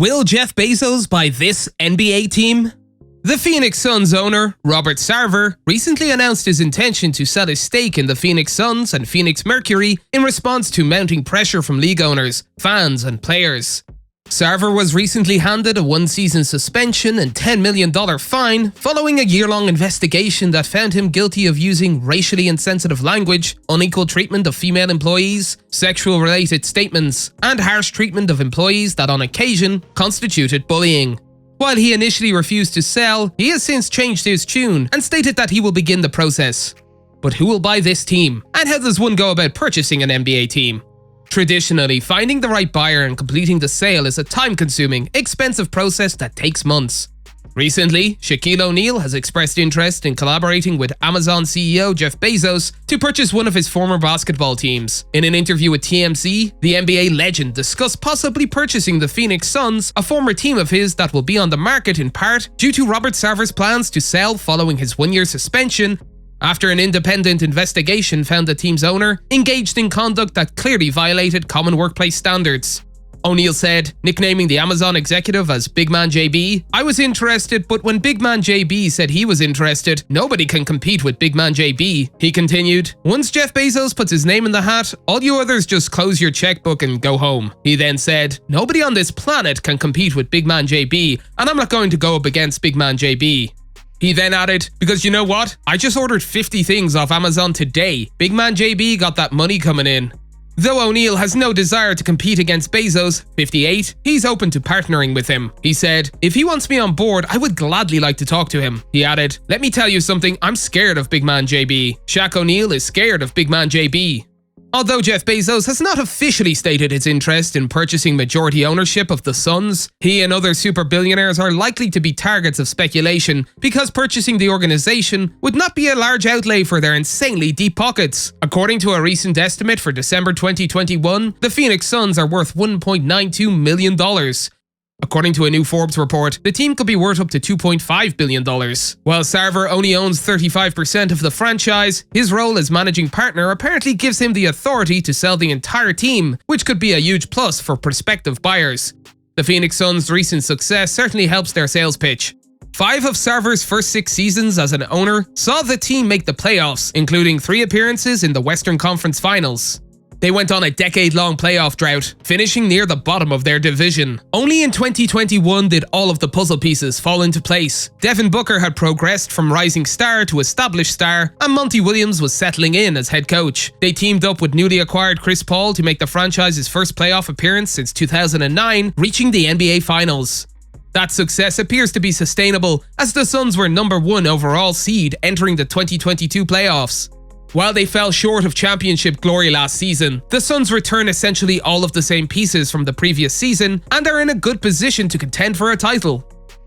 Will Jeff Bezos buy this NBA team? The Phoenix Suns owner, Robert Sarver, recently announced his intention to sell his stake in the Phoenix Suns and Phoenix Mercury in response to mounting pressure from league owners, fans, and players. Sarver was recently handed a one-season suspension and $10 million fine following a year-long investigation that found him guilty of using racially insensitive language, unequal treatment of female employees, sexual-related statements, and harsh treatment of employees that on occasion constituted bullying. While he initially refused to sell, he has since changed his tune and stated that he will begin the process. But who will buy this team? And how does one go about purchasing an NBA team? Traditionally, finding the right buyer and completing the sale is a time-consuming, expensive process that takes months. Recently, Shaquille O'Neal has expressed interest in collaborating with Amazon CEO Jeff Bezos to purchase one of his former basketball teams. In an interview with TMZ, the NBA legend discussed possibly purchasing the Phoenix Suns, a former team of his that will be on the market in part due to Robert Sarver's plans to sell following his one-year suspension after an independent investigation found the team's owner engaged in conduct that clearly violated common workplace standards. O'Neal said, nicknaming the Amazon executive as Big Man JB, "I was interested, but when Big Man JB said he was interested, nobody can compete with Big Man JB." He continued, "Once Jeff Bezos puts his name in the hat, all you others just close your checkbook and go home." He then said, "Nobody on this planet can compete with Big Man JB, and I'm not going to go up against Big Man JB." He then added, "Because you know what? I just ordered 50 things off Amazon today. Big Man JB got that money coming in." Though O'Neal has no desire to compete against Bezos, 58, he's open to partnering with him. He said, "If he wants me on board, I would gladly like to talk to him." He added, "Let me tell you something, I'm scared of Big Man JB. Shaq O'Neal is scared of Big Man JB." Although Jeff Bezos has not officially stated his interest in purchasing majority ownership of the Suns, he and other super billionaires are likely to be targets of speculation because purchasing the organization would not be a large outlay for their insanely deep pockets. According to a recent estimate for December 2021, the Phoenix Suns are worth $1.92 million. According to a new Forbes report, the team could be worth up to $2.5 billion. While Sarver only owns 35% of the franchise, his role as managing partner apparently gives him the authority to sell the entire team, which could be a huge plus for prospective buyers. The Phoenix Suns' recent success certainly helps their sales pitch. 5 of Sarver's first 6 seasons as an owner saw the team make the playoffs, including 3 appearances in the Western Conference Finals. They went on a decade-long playoff drought, finishing near the bottom of their division. Only in 2021 did all of the puzzle pieces fall into place. Devin Booker had progressed from rising star to established star, and Monty Williams was settling in as head coach. They teamed up with newly acquired Chris Paul to make the franchise's first playoff appearance since 2009, reaching the NBA Finals. That success appears to be sustainable, as the Suns were number 1 overall seed entering the 2022 playoffs. While they fell short of championship glory last season, the Suns return essentially all of the same pieces from the previous season and are in a good position to contend for a title.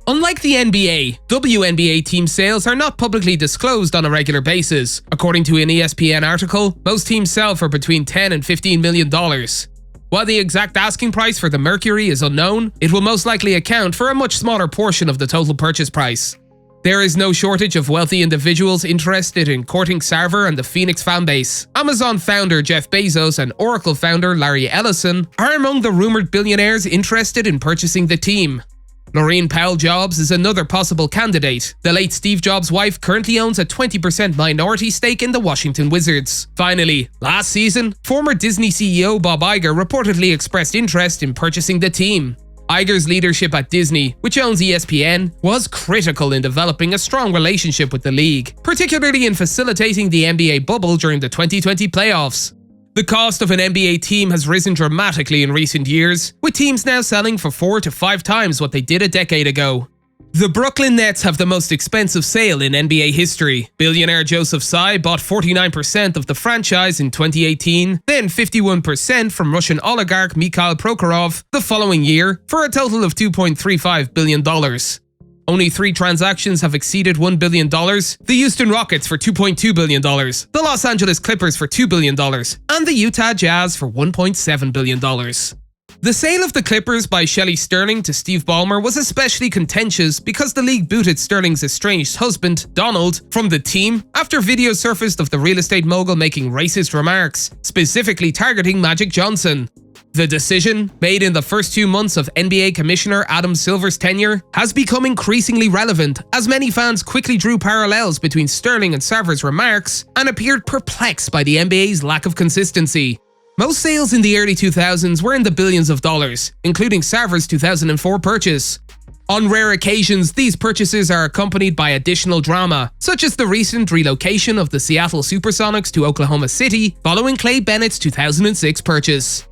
Unlike the NBA, WNBA team sales are not publicly disclosed on a regular basis. According to an ESPN article, most teams sell for between $10 and $15 million. While the exact asking price for the Mercury is unknown, it will most likely account for a much smaller portion of the total purchase price. There is no shortage of wealthy individuals interested in courting Sarver and the Phoenix fanbase. Amazon founder Jeff Bezos and Oracle founder Larry Ellison are among the rumored billionaires interested in purchasing the team. Laureen Powell Jobs is another possible candidate. The late Steve Jobs' wife currently owns a 20% minority stake in the Washington Wizards. Finally, last season, former Disney CEO Bob Iger reportedly expressed interest in purchasing the team. Iger's leadership at Disney, which owns ESPN, was critical in developing a strong relationship with the league, particularly in facilitating the NBA bubble during the 2020 playoffs. The cost of an NBA team has risen dramatically in recent years, with teams now selling for 4 to 5 times what they did a decade ago. The Brooklyn Nets have the most expensive sale in NBA history. Billionaire Joseph Tsai bought 49% of the franchise in 2018, then 51% from Russian oligarch Mikhail Prokhorov the following year, for a total of $2.35 billion. Only 3 transactions have exceeded $1 billion: the Houston Rockets for $2.2 billion, the Los Angeles Clippers for $2 billion, and the Utah Jazz for $1.7 billion. The sale of the Clippers by Shelley Sterling to Steve Ballmer was especially contentious because the league booted Sterling's estranged husband, Donald, from the team after videos surfaced of the real estate mogul making racist remarks, specifically targeting Magic Johnson. The decision, made in the first 2 months of NBA Commissioner Adam Silver's tenure, has become increasingly relevant as many fans quickly drew parallels between Sterling and Sarver's remarks and appeared perplexed by the NBA's lack of consistency. Most sales in the early 2000s were in the billions of dollars, including Sarver's 2004 purchase. On rare occasions, these purchases are accompanied by additional drama, such as the recent relocation of the Seattle Supersonics to Oklahoma City following Clay Bennett's 2006 purchase.